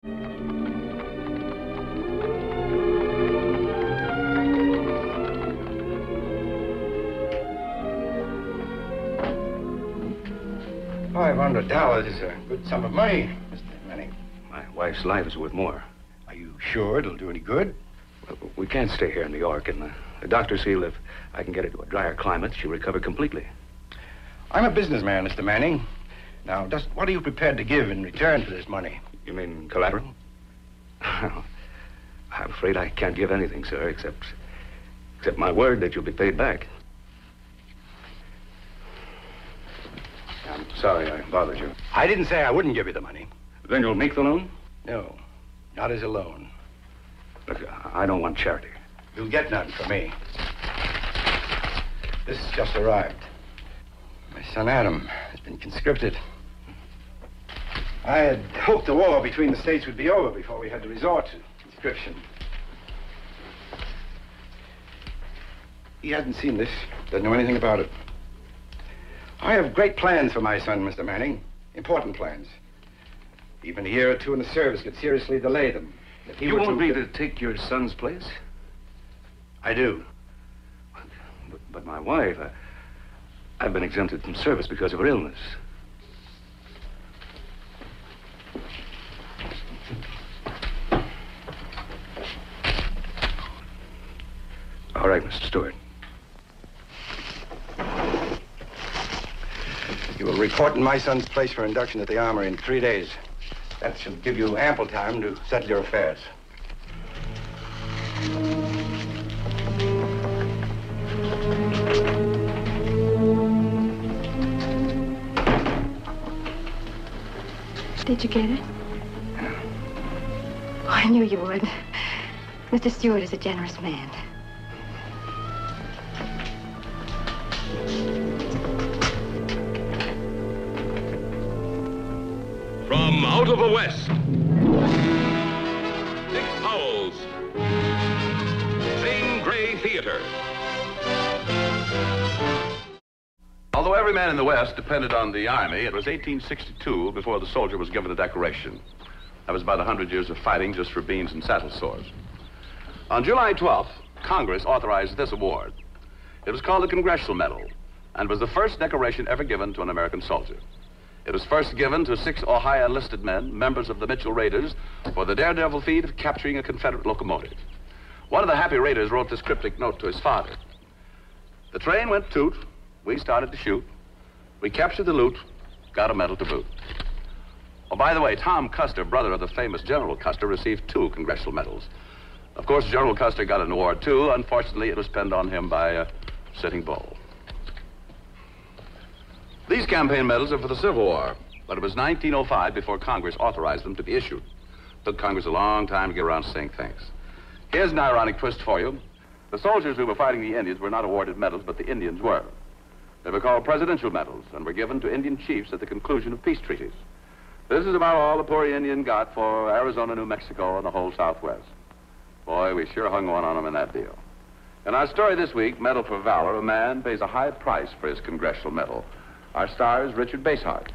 $500 is a good sum of money, Mr. Manning. My wife's life is worth more. Are you sure it'll do any good? Well, we can't stay here in New York, and the doctors feel if I can get her to a drier climate, she'll recover completely. I'm a businessman, Mr. Manning. Now, just what are you prepared to give in return for this money? You mean collateral? I'm afraid I can't give anything, sir, except my word that you'll be paid back. I'm sorry I bothered you. I didn't say I wouldn't give you the money. Then you'll make the loan? No, not as a loan. Look, I don't want charity. You'll get nothing from me. This has just arrived. My son Adam has been conscripted. I had hoped the war between the states would be over before we had to resort to conscription. He hasn't seen this, doesn't know anything about it. I have great plans for my son, Mr. Manning. Important plans. Even a year or two in the service could seriously delay them. If You want me to take your son's place? I do. But my wife, I've been exempted from service because of her illness. All right, Mr. Stewart. You will report in my son's place for induction at the Armory in 3 days. That should give you ample time to settle your affairs. Did you get it? Oh, I knew you would. Mr. Stewart is a generous man. From out of the West, Dick Powell's Zane Grey Theater. Although every man in the West depended on the Army, it was 1862 before the soldier was given a decoration. That was about 100 years of fighting just for beans and saddle sores. On July 12th, Congress authorized this award. It was called the Congressional Medal and was the first decoration ever given to an American soldier. It was first given to 6 Ohio enlisted men, members of the Mitchell Raiders, for the daredevil feat of capturing a Confederate locomotive. One of the happy raiders wrote this cryptic note to his father. The train went toot, we started to shoot, we captured the loot, got a medal to boot. Oh, by the way, Tom Custer, brother of the famous General Custer, received 2 congressional medals. Of course, General Custer got an award, too. Unfortunately, it was pinned on him by Sitting Bull. These campaign medals are for the Civil War, but it was 1905 before Congress authorized them to be issued. It took Congress a long time to get around to saying thanks. Here's an ironic twist for you. The soldiers who were fighting the Indians were not awarded medals, but the Indians were. They were called presidential medals and were given to Indian chiefs at the conclusion of peace treaties. This is about all the poor Indian got for Arizona, New Mexico, and the whole Southwest. Boy, we sure hung one on them in that deal. In our story this week, Medal for Valor, a man pays a high price for his congressional medal. Our star is Richard Basehart.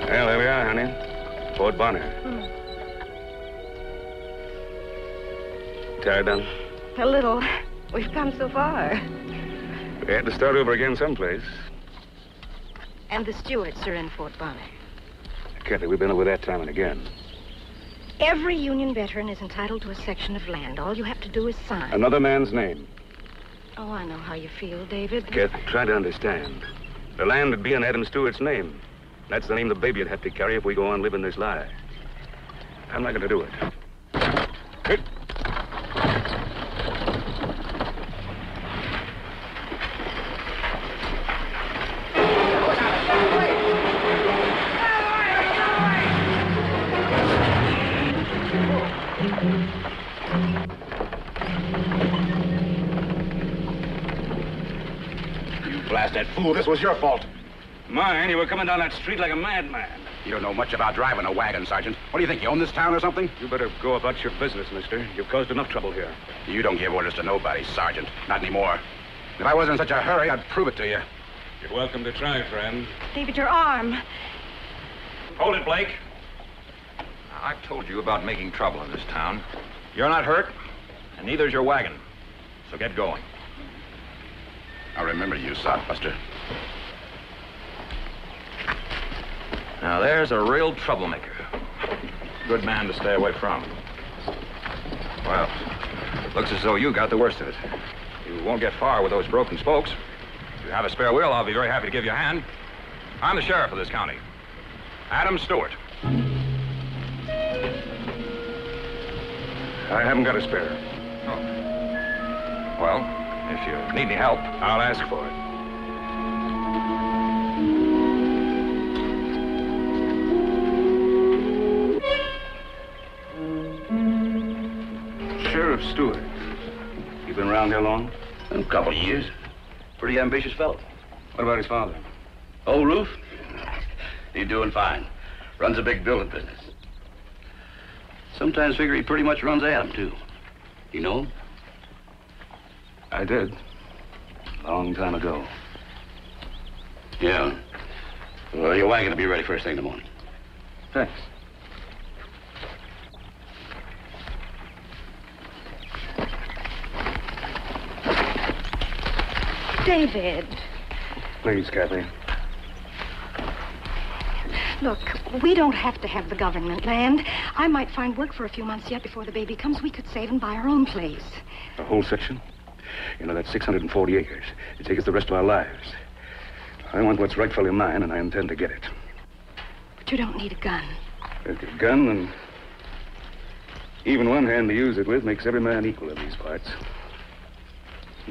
Well, there we are, honey. Fort Bonner. Tired, Don? A little. We've come so far. We had to start over again someplace. And the Stewarts are in Fort Bonner. Kathy, we've been over that time and again. Every Union veteran is entitled to a section of land. All you have to do is sign. Another man's name. Oh, I know how you feel, David. Kathy, try to understand. The land would be in Adam Stewart's name. That's the name the baby would have to carry if we go on living this lie. I'm not going to do it. Hit. You blasted fool, this was your fault. Mine, you were coming down that street like a madman. You don't know much about driving a wagon, Sergeant. What do you think, you own this town or something? You better go about your business, mister. You've caused enough trouble here. You don't give orders to nobody, Sergeant. Not anymore. If I wasn't in such a hurry, I'd prove it to you. You're welcome to try, friend. David, your arm. Hold it, Blake. I've told you about making trouble in this town. You're not hurt, and neither's your wagon. So get going. I'll remember you, sodbuster. Now, there's a real troublemaker. Good man to stay away from. Well, looks as though you got the worst of it. You won't get far with those broken spokes. If you have a spare wheel, I'll be very happy to give you a hand. I'm the sheriff of this county, Adam Stewart. I haven't got a spare. Oh. Well, if you need any help, I'll ask for it. Sheriff Stewart. You been around here long? A couple of years. Pretty ambitious fellow. What about his father? Old Roof? He's doing fine. Runs a big building business. Sometimes figure he pretty much runs Adam, too. You know him? I did. Long time ago. Yeah. Well, your wagon will be ready first thing in the morning. Thanks. David. Please, Kathy. Look, we don't have to have the government land. I might find work for a few months yet before the baby comes. We could save and buy our own place. A whole section? You know, that's 640 acres. It'd take us the rest of our lives. I want what's rightfully mine, and I intend to get it. But you don't need a gun. A gun, and even one hand to use it with makes every man equal in these parts.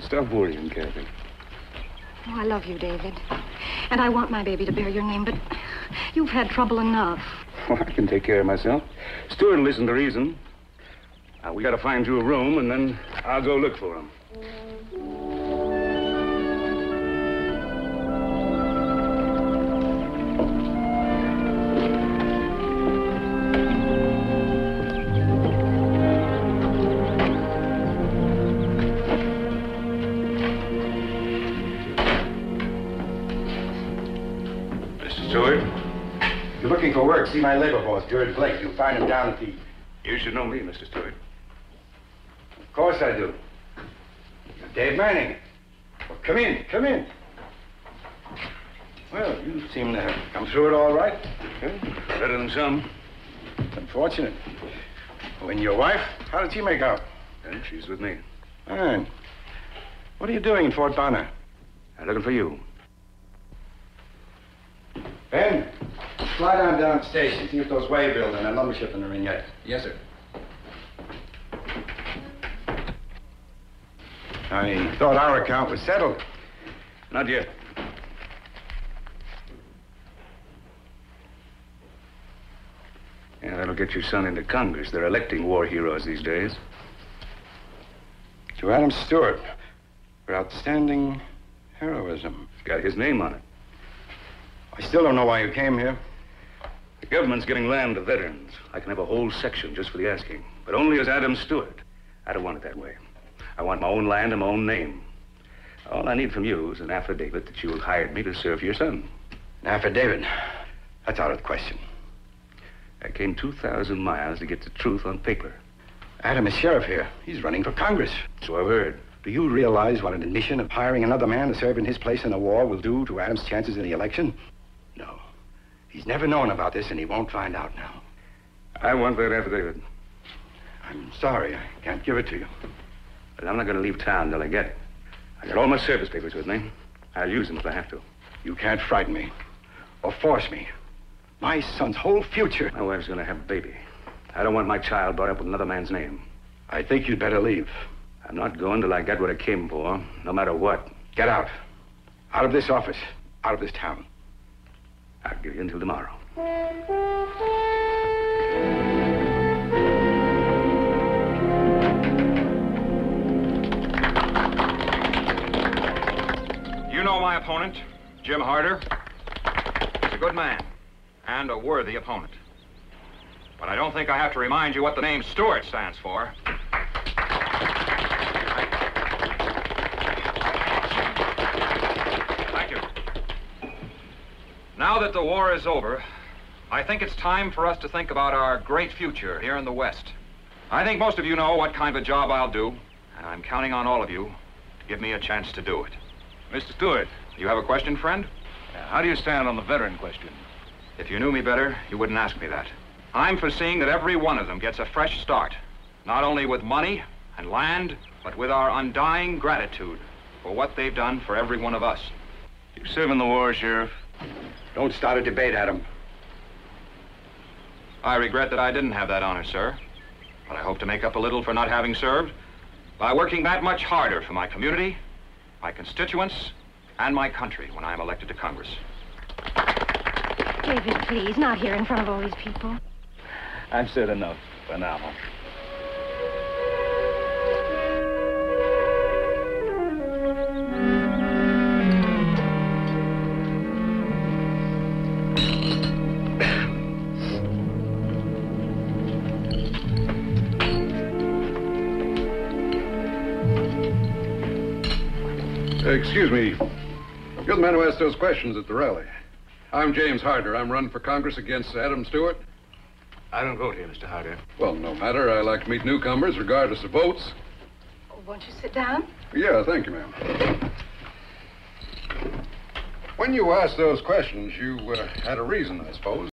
Stop worrying, Kathy. Oh, I love you, David. And I want my baby to bear your name, but you've had trouble enough. Oh, I can take care of myself. Stewart will listen to reason. Now, we gotta find you a room, and then I'll go look for him. For work, see my labor boss, George Blake. You'll find him down at the... You should know me, Mr. Stewart. Of course I do. Dave Manning. Well, come in, come in. Well, you seem to have come through it all right. Okay. Better than some. It's unfortunate. Well, and your wife, how did she make out? Yeah, she's with me. Fine. What are you doing in Fort Bonner? I'm looking for you. Ben, fly down to the station, see if those way building and lumber shipping are in yet. Yes, sir. I thought our account was settled. Not yet. Yeah, that'll get your son into Congress. They're electing war heroes these days. To Adam Stewart for outstanding heroism. It's got his name on it. I still don't know why you came here. The government's giving land to veterans. I can have a whole section just for the asking, but only as Adam Stewart. I don't want it that way. I want my own land and my own name. All I need from you is an affidavit that you hired me to serve your son. An affidavit? That's out of the question. I came 2,000 miles to get the truth on paper. Adam is sheriff here. He's running for Congress. So I've heard. Do you realize what an admission of hiring another man to serve in his place in the war will do to Adam's chances in the election? No. He's never known about this, and he won't find out now. I want that affidavit. I'm sorry. I can't give it to you. But I'm not going to leave town till I get it. I got all my service papers with me. I'll use them if I have to. You can't frighten me or force me. My son's whole future... My wife's going to have a baby. I don't want my child brought up with another man's name. I think you'd better leave. I'm not going till I get what I came for, no matter what. Get out. Out of this office. Out of this town. I'll give you until tomorrow. You know my opponent, Jim Harder. He's a good man. and a worthy opponent. But I don't think I have to remind you what the name Stewart stands for. Thank you. Now that the war is over, I think it's time for us to think about our great future here in the West. I think most of you know what kind of a job I'll do, and I'm counting on all of you to give me a chance to do it. Mr. Stewart, You have a question, friend? how do you stand on the veteran question? If you knew me better, you wouldn't ask me that. I'm for seeing that every one of them gets a fresh start, not only with money and land, but with our undying gratitude for what they've done for every one of us. You serve in the war, Sheriff? Don't start a debate, Adam. I regret that I didn't have that honor, sir. But I hope to make up a little for not having served by working that much harder for my community, my constituents, and my country when I'm elected to Congress. David, please, not here in front of all these people. I've said enough for now. Excuse me. You're the man who asked those questions at the rally. I'm James Harder. I'm running for Congress against Adam Stewart. I don't vote here, Mr. Harder. Well, no matter. I like to meet newcomers regardless of votes. Oh, won't you sit down? Yeah, thank you, ma'am. When you asked those questions, you had a reason, I suppose.